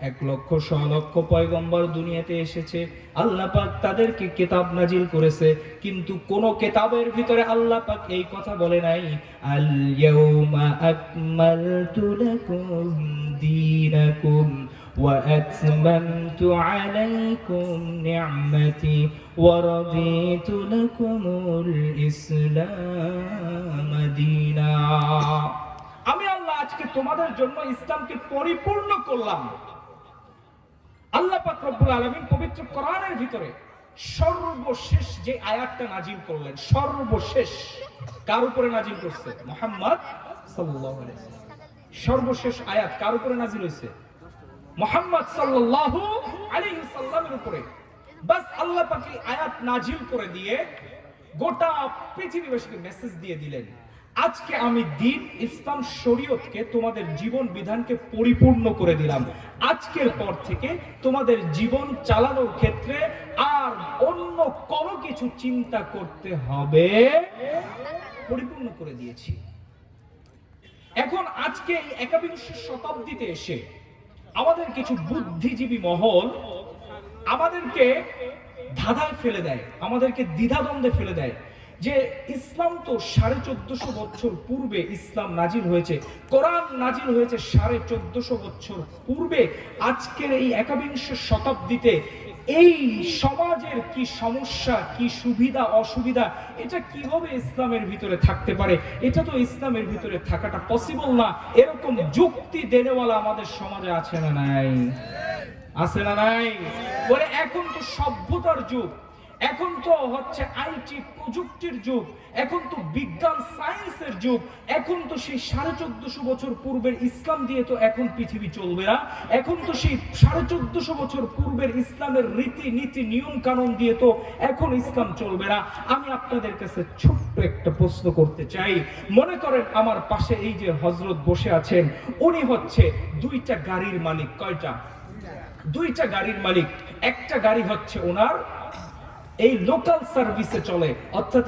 A: 1,00,000 পয়গম্বর দুনিয়াতে এসেছে, আল্লাহ পাক তাদেরকে কিতাব নাজিল করেছে, কিন্তু কোন কিতাবের ভিতরে আল্লাহ পাক এই কথা বলে নাই, আল ইয়াউমা আকমালতু লাকুম দীনাকুম ওয়া আতমামতু আলাইকুম নি'মাতি ওয়া রাদিতু লাকুমুল ইসলাম দীনা। আমি আল্লাহ আজকে তোমাদের জন্য ইসলামকে পরিপূর্ণ করলাম। আল্লাহ পাক রব্বুল আলামিন পবিত্র কোরআনের ভিতরে সর্বশেষ যে আয়াতটা নাজিল করলেন, সর্বশেষ কার উপরে নাজিল করছে? মুহাম্মদ সাল্লাল্লাহু আলাইহি ওয়াসাল্লাম। সর্বশেষ আয়াত কার উপরে নাজিল হয়েছে? মুহাম্মদ সাল্লাল্লাহু আলাইহি ওয়াসাল্লামের উপরে। বাস আল্লাহ পাক এই আয়াত নাজিল করে দিয়ে গোটা পৃথিবীবাসীকে মেসেজ দিয়ে দিলেন, আজকে আমি দ্বীন ইসলাম শরীয়তকে, তোমাদের জীবন বিধানকে পরিপূর্ণ করে দিলাম। আজকের পর থেকে তোমাদের জীবন চালানোর ক্ষেত্রে আর অন্য কোনো কিছু চিন্তা করতে হবে, পরিপূর্ণ করে দিয়েছি। এখন আজকে এই 21 শতাব্দীতে এসে আমাদের কিছু বুদ্ধিজীবী মহল আমাদেরকে ধাঁধায় ফেলে দেয়, আমাদেরকে দ্বিধাদ্বন্দ্বে ফেলে দেয় যে ইসলাম তো 1450 বছর পূর্বে ইসলাম নাজিল হয়েছে, কোরআন নাজিল হয়েছে 1450 বছর পূর্বে। আজকের এই 21 শতাব্দীতে এই সমাজের কি সমস্যা, কি সুবিধা অসুবিধা, এটা কিভাবে ইসলামের ভিতরে থাকতে পারে? এটা তো ইসলামের ভিতরে থাকাটা পসিবল না। এরকম যুক্তি দেনেওয়ালা আমাদের সমাজে আছে না নাই? আছে না নাই? বলে এখন তো সভ্যতার যুগ, এখন তো হচ্ছে আইটি প্রযুক্তির যুগ, এখন তো বিজ্ঞান সায়েন্সের যুগ, এখন তো সেই 1450 বছর পূর্বের ইসলাম দিয়ে তো এখন পৃথিবী চলবে না, এখন তো সেই 1450 বছর পূর্বের ইসলামের রীতি নীতি নিয়ম কানুন দিয়ে তো এখন ইসলাম চলবে না। আমি আপনাদের কাছে ছোট্ট একটা প্রশ্ন করতে চাই। মনে করেন আমার পাশে এই যে হযরত বসে আছেন, উনি হচ্ছে 2টা গাড়ির মালিক। কয়টা? 2টা গাড়ির মালিক। একটা গাড়ি হচ্ছে ওনার এই লোকাল সার্ভিসে চলে, অর্থাৎ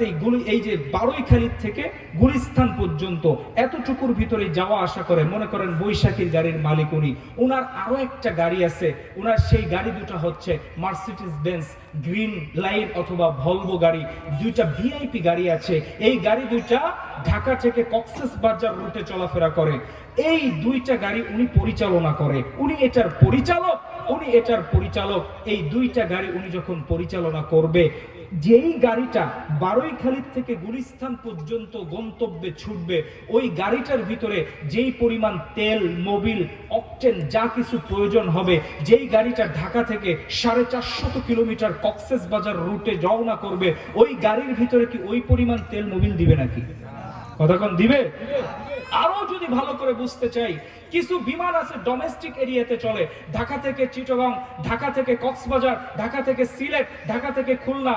A: এই যে বারৈখালী থেকে গুলিস্তান পর্যন্ত এতটুকুর ভিতরে যাওয়া আসা করে। মনে করেন বৈশাখীর গাড়ির মালিক উনি। ওনার আরো একটা গাড়ি আছে, ওনার সেই গাড়ি দুটো হচ্ছে মার্সিডিজ বেঞ্জ গ্রিন লাইন অথবা ভলভো গাড়ি। 2টা ভিআইপি গাড়ি আছে। এই গাড়ি 2টা ঢাকা থেকে কক্সবাজার রুটে চলাফেরা করে। এই 2টা গাড়ি উনি পরিচালনা করে, উনি এটার পরিচালক উনি এটার পরিচালক। এই দুইটা গাড়ি উনি যখন পরিচালনা করবে, যেই গাড়িটা বারৈখালী থেকে গুলিস্তান পর্যন্ত গন্তব্যে ছুটবে, ওই গাড়িটার ভিতরে যেই পরিমাণ তেল, মোবিল, অকটেন যা কিছু প্রয়োজন হবে, যেই গাড়িটা ঢাকা থেকে 450 কিলোমিটার কক্সেস বাজার রুটে রওনা করবে, ওই গাড়ির ভিতরে কি ওই পরিমাণ তেল, মোবিল দিবে নাকি? কতক্ষণ দিবে? আরো যদি ভালো করে বুঝতে চাই, কিছু বিমান আছে ডোমেস্টিক এরিয়াতে চলে, ঢাকা থেকে চিটাগং, ঢাকা থেকে কক্সবাজার, ঢাকা থেকে সিলেট, ঢাকা থেকে খুলনা।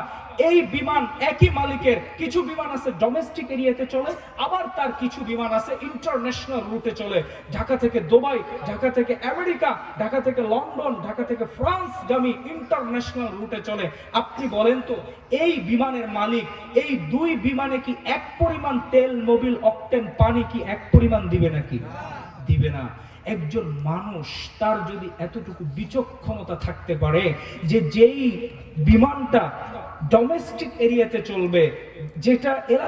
A: এই বিমান একই মালিকের। কিছু বিমান আছে ডোমেস্টিক এরিয়াতে চলে, আবার তার কিছু বিমান আছে ইন্টারন্যাশনাল রুটে চলে। ঢাকা থেকে দুবাই, ঢাকা থেকে আমেরিকা, ঢাকা থেকে লন্ডন, ঢাকা থেকে ফ্রান্স গামী ইন্টারন্যাশনাল রুটে চলে। আপনি বলেন তো, এই বিমানের মালিক এই দুই বিমানে কি এক পরিমাণ তেল, মোবিল, অকটেন, পানি কি এক পরিমাণ দিবে নাকি? দিবে না। একজন মানুষ তার যদি এতটুকু বিচক্ষণতা থাকতে পারে যে যেই বিমানটা ডোমেস্টিক এরিয়াতে চলবে, যেটা এরা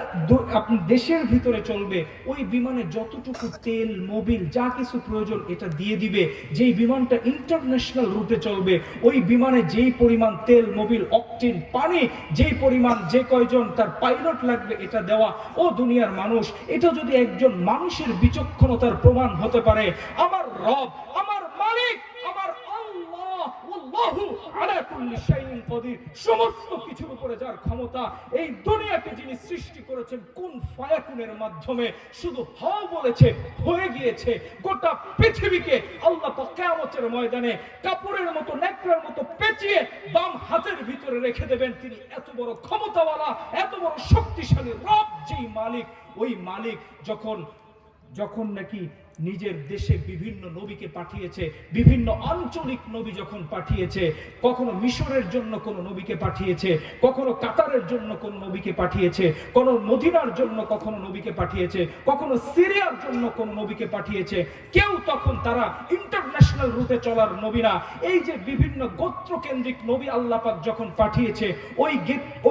A: আপনি দেশের ভিতরে চলবে, ওই বিমানে যতটুকু তেল, মোবিল যা কিছু প্রয়োজন এটা দিয়ে দিবে। যেই বিমানটা ইন্টারন্যাশনাল রুটে চলবে, ওই বিমানে যেই পরিমাণ তেল, মোবিল, অকটেন, পানি, যেই পরিমাণ, যে কয়জন তার পাইলট লাগবে এটা দেওয়া। ও দুনিয়ার মানুষ, এটা যদি একজন মানুষের বিচক্ষণতার প্রমাণ হতে পারে, আমার রব, আমার মালিক, আমার আল্লাহ, আল্লাহু আলা কুল্লি শাইইন কাদির, সমস্ত কিছুর উপরে যার ক্ষমতা, এই দুনিয়াকে যিনি সৃষ্টি করেছেন কুন ফায়াকুনের মাধ্যমে, শুধু হও বলেছে হয়ে গিয়েছে। গোটা পৃথিবীকে আল্লাহ পাক কিয়ামতের ময়দানে কাপড়ের মতো, নেকড়ার মতো পেঁচিয়ে বাম হাতের ভিতরে রেখে দেবেন। তিনি এত বড় ক্ষমতাওয়ালা, এত বড় শক্তিশালী রব, যেই মালিক, ওই মালিক যখন নাকি নিজের দেশে বিভিন্ন নবীকে পাঠিয়েছে, বিভিন্ন আঞ্চলিক নবী যখন পাঠিয়েছে, কখনো মিশরের জন্য কোন নবীকে পাঠিয়েছে, কখনো কাতারের জন্য কোন নবীকে পাঠিয়েছে, কোন মদিনার জন্য কখনো নবীকে পাঠিয়েছে, কখনো সিরিয়ার জন্য কোন নবীকে পাঠিয়েছে। কেউ তখন তারা ইন্টারন্যাশনাল রুটে চলার নবী না। এই যে বিভিন্ন গোত্র কেন্দ্রিক নবী আল্লাহ পাক যখন পাঠিয়েছে,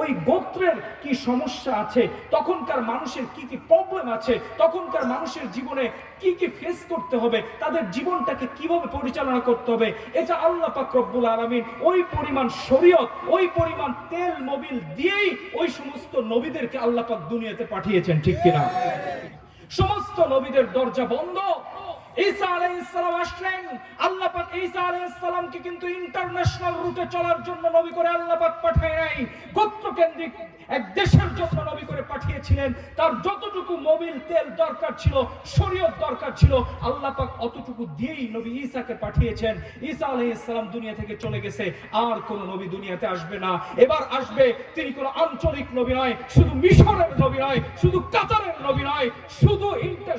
A: ওই গোত্রের কি সমস্যা আছে, তখনকার মানুষের কি কি প্রবলেম আছে, তখনকার মানুষের জীবনে কি কি ফেস করতে হবে, তাদের জীবনটাকে কিভাবে পরিচালনা করতে হবে, এটা আল্লাহ পাক রব্বুল আলামিন ওই পরিমাণ শরীয়ত, ওই পরিমাণ তেল, মোবিল দিয়েই ওই সমস্ত নবীদেরকে আল্লাহ পাক দুনিয়াতে পাঠিয়েছেন। ঠিক কিনা? সমস্ত নবীদের দরজা বন্ধ। ঈসা আলাইহিস সালাম আসলেন, আল্লাহ পাক ঈসা আলাইহিস সালামকে কিন্তু ইন্টারন্যাশনাল রুটে চলার জন্য নবী করে আল্লাহ পাক পাঠায় নাই, গোত্র কেন্দ্রিক এক দেশের জন্য নবী করে পাঠিয়েছিলেন। তার যতটুকু মোবিল, তেল দরকার ছিল, শরীয়ত দরকার ছিল, আল্লাহ পাক অতটুকু দিয়েই নবী ঈসাকে পাঠিয়েছেন। ঈসা আলাইহিস সালাম দুনিয়া থেকে চলে গেছে, আর কোন নবী দুনিয়াতে আসবে না। এবার আসবে, তিনি কোন আঞ্চলিক নবী নয়, শুধু মিশরের নবী নয়, শুধু কাতারের নবী নয়,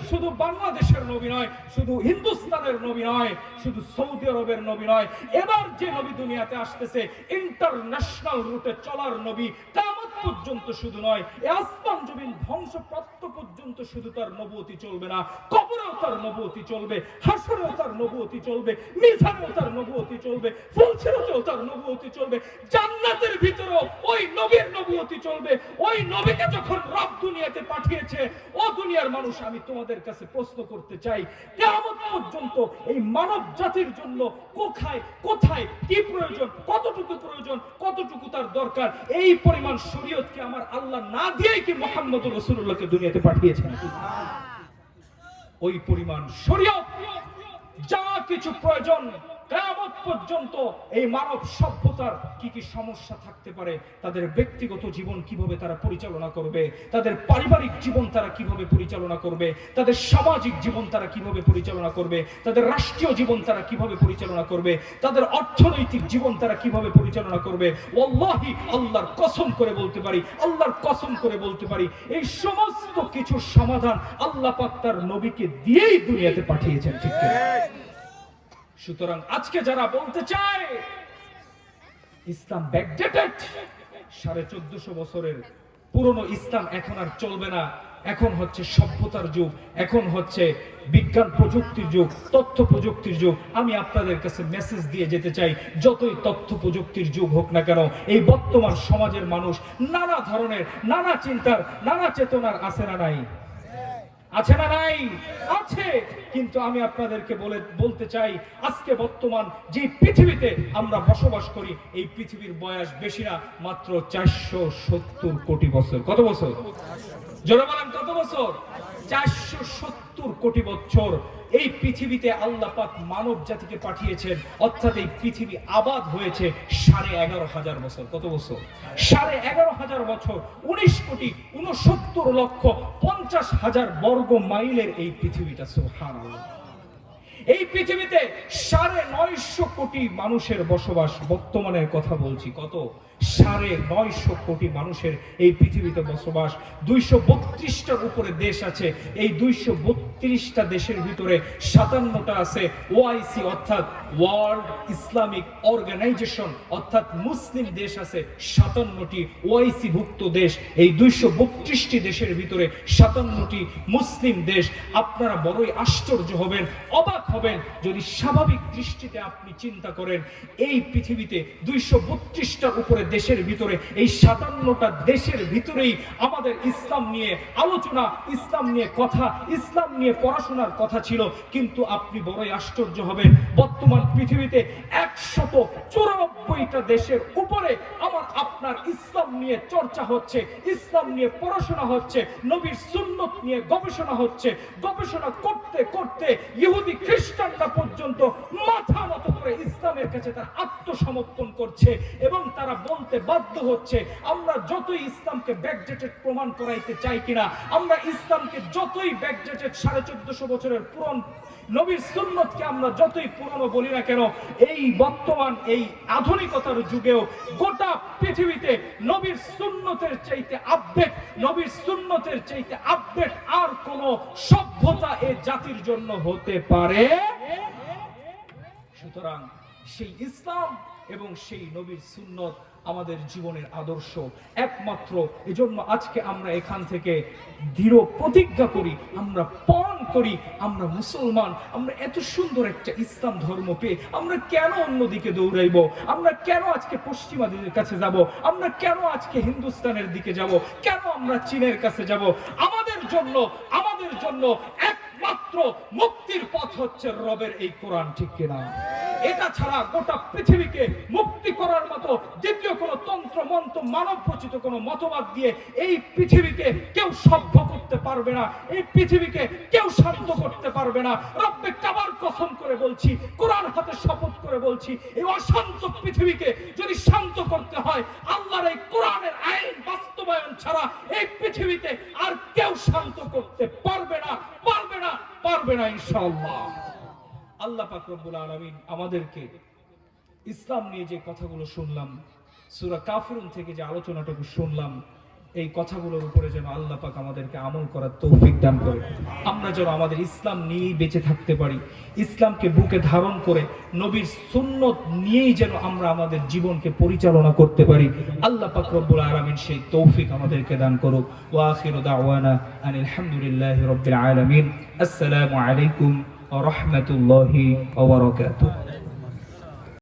A: শুধু বাংলাদেশের নবী নয়, শুধু হিন্দুস্তানের নবী নয়, শুধু সৌদি আরবের নবী নয়। এবার যে নবী দুনিয়াতে আসতেছে, ইন্টারন্যাশনাল রুটে চলার নবী। কিয়ামত পর্যন্ত শুধু নয়, এই আসমান জমিন ধ্বংসপ্রাপ্ত পর্যন্ত শুধু তার নবুয়তি চলবে না, কবরেও তার নবুয়তি চলবে, হাসরেও তার নবুয়তি চলবে, মিজানেও তার নবুয়তি চলবে, ফুলসিরাতেও তার নবুয়তি চলবে, জান্নাতের ভিতরেও ওই নবীর নবুয়তি চলবে। ওই নবীকে যখন রব দুনিয়াতে পাঠিয়েছে, ও দুনিয়ার মানুষ, আমি তোমাদের কাছে প্রশ্ন করতে চাই, কিয়ামত পর্যন্ত এই মানব জাতির জন্য কোথায় কি প্রয়োজন, কতটুকু প্রয়োজন, কতটুকু তার দরকার, এই পরিমাণ শরীয়তকে আমার আল্লাহ না দিয়েই কি মুহাম্মদুর রাসূলুল্লাহকে দুনিয়াতে পাঠিয়েছেন? ওই পরিমাণ শরীয়ত, যা কিছু প্রয়োজন, কিয়ামত পর্যন্ত এই মানব সভ্যতার কি কি সমস্যা থাকতে পারে, তাদের ব্যক্তিগত জীবন কিভাবে তারা পরিচালনা করবে, তাদের পারিবারিক জীবন তারা কিভাবে পরিচালনা করবে, তাদের সামাজিক জীবন তারা কিভাবে পরিচালনা করবে, তাদের রাষ্ট্রীয় জীবন তারা কিভাবে পরিচালনা করবে, তাদের অর্থনৈতিক জীবন তারা কিভাবে পরিচালনা করবে, ওয়াল্লাহি আল্লাহর কসম করে বলতে পারি, আল্লাহর কসম করে বলতে পারি, এই সমস্ত কিছুর সমাধান আল্লাহ পাক তার নবীকে দিয়েই দুনিয়াতে পাঠিয়েছেন। ঠিক কি? সুতরাং আজকে যারা বলতে চায় ইসলাম ব্যাকডেটেড, 1450 বছরের পুরনো ইসলাম এখন আর চলবে না, এখন হচ্ছে সভ্যতার যুগ, এখন হচ্ছে বিজ্ঞান প্রযুক্তির যুগ, তথ্য প্রযুক্তির যুগ, আমি আপনাদের কাছে মেসেজ দিয়ে যেতে চাই, যতই তথ্য প্রযুক্তির যুগ হোক না কেন, এই বর্তমান সমাজের মানুষ নানা ধরনের, নানা চিন্তার, নানা চেতনার আছে না নাই? আছে না নাই? আছে। কিন্তু আমি আপনাদেরকে বলতে চাই, আজকে বর্তমান যে পৃথিবীতে আমরা বসবাস করি, এই পৃথিবীর বয়স বেশি না, মাত্র 470 কোটি বছর। কত বছর? জোরে বলেন, কত বছর? 470 কোটি বছর এই পৃথিবীতে আল্লাহ পাক মানব জাতিকে পাঠিয়েছেন, অর্থাৎ এই পৃথিবী আবাদ হয়েছে 11,500 বছর। কত বছর? 11,500 বছর। 19,69,50,000 বর্গ মাইলের এই পৃথিবীটা। সুবহানাল্লাহ। এই পৃথিবীতে 950 কোটি মানুষের বসবাস। বর্তমানের কথা বলছি, কত? 950 কোটি মানুষের এই পৃথিবীতে বসবাস। 232টার উপরে দেশ আছে। এই 232টা দেশের ভিতরে 57টা আছে ওআইসি, অর্থাৎ ওয়ার্ল্ড ইসলামিক অর্গানাইজেশন, অর্থাৎ মুসলিম দেশ আছে 57টি ওআইসি ভুক্ত দেশ। এই 232টি দেশের ভিতরে 57টি মুসলিম দেশ। আপনারা বড়ই আশ্চর্য হবেন, অবাক হবেন যদি স্বাভাবিক দৃষ্টিতে আপনি চিন্তা করেন, এই পৃথিবীতে 232টার উপরে দেশের ভিতরে, এই 57টা দেশের ভিতরেই আমাদের ইসলাম নিয়ে আলোচনা, ইসলাম নিয়ে কথা, ইসলাম নিয়ে পড়াশোনার কথা ছিল। কিন্তু আপনি বড়ই আশ্চর্য হবেন, বর্তমান পৃথিবীতে 194টা দেশের উপরে আমার আপনার ইসলাম নিয়ে চর্চা হচ্ছে, ইসলাম নিয়ে পড়াশোনা হচ্ছে, নবীর সুন্নত নিয়ে গবেষণা হচ্ছে। গবেষণা করতে করতে ইহুদি খ্রিস্টানরা পর্যন্ত মাথা নত করে ইসলামের কাছে তারা আত্মসমর্পণ করছে এবং তারা বলতে বাধ্য হচ্ছে, আমরা যতই ইসলামকে ব্যাকডেটেড প্রমাণ করাইতে চাই কিনা, আমরা ইসলামকে যতই ব্যাকডেটেড 1450 বছরের পুরনো নবীর সুন্নতকে আমরা যতই পুরনো বলি না কেন, এই বর্তমান এই আধুনিকতার যুগেও গোটা পৃথিবীতে নবীর সুন্নতের চাইতে আপডেট, নবীর সুন্নতের চাইতে আপডেট আর কোন সভ্যতা এই জাতির জন্য হতে পারে। সুতরাং সেই ইসলাম এবং সেই নবীর সুন্নত আমাদের জীবনের আদর্শ একমাত্র। এজন্য আজকে আমরা এখান থেকে দৃঢ় প্রতিজ্ঞা করি, আমরা পণ করি, আমরা মুসলমান। আমরা এত সুন্দর একটা ইসলাম ধর্ম পেয়ে আমরা কেন অন্যদিকে দৌড়াইব? আমরা কেন আজকে পশ্চিমাদের কাছে যাব? আমরা কেন আজকে হিন্দুস্তানের দিকে যাব? কেন আমরা চীনের কাছে যাব? আমাদের জন্য একমাত্র মুক্তির পথ হচ্ছে রবের এই কোরআন, ঠিক কিনা? এটা ছাড়া গোটা পৃথিবীকে মুক্তি করার মতো দ্বিতীয় কোন তন্ত্র মন্ত্র মানব রচিত কোন মতবাদ দিয়ে এই পৃথিবীকে কেউ সভ্য করতে পারবে না, এই পৃথিবীকে কেউ শান্ত করতে পারবে না। রব্বে কাবার কসম করে বলছি, কোরআন হাতে শপথ করে বলছি, এই অশান্ত পৃথিবীকে যদি শান্ত করতে হয়, আল্লাহর এই কোরআনের আইন বাস্তবায়ন ছাড়া এই পৃথিবীতে আর কেউ শান্ত করতে পারবে না, ইনশাআল্লাহ। আল্লাহ পাক রব্বুল আলামিন আমাদেরকে ইসলাম নিয়ে যে কথাগুলো শুনলাম, সূরা কাফিরুন থেকে যে আলোচনাটুকু শুনলাম, এই কথাগুলোর উপরে যেন আল্লাহ পাক আমাদেরকে আমল করার তৌফিক দান করে। আমরা যেন আমাদের ইসলাম নিয়েই বেঁচে থাকতে পারি, ইসলামকে বুকে ধারণ করে নবীর সুন্নত নিয়েই যেন আমরা আমাদের জীবনকে পরিচালনা করতে পারি। আল্লাহ পাক রব্বুল আলামিন সেই তৌফিক আমাদেরকে দান করুক। ওয়া আখিরু দাওয়ানা আনিল হামদুলিল্লাহি রাব্বিল আলামিন। আসসালামু আলাইকুম ওয়া রাহমাতুল্লাহি ওয়া বারাকাতুহু।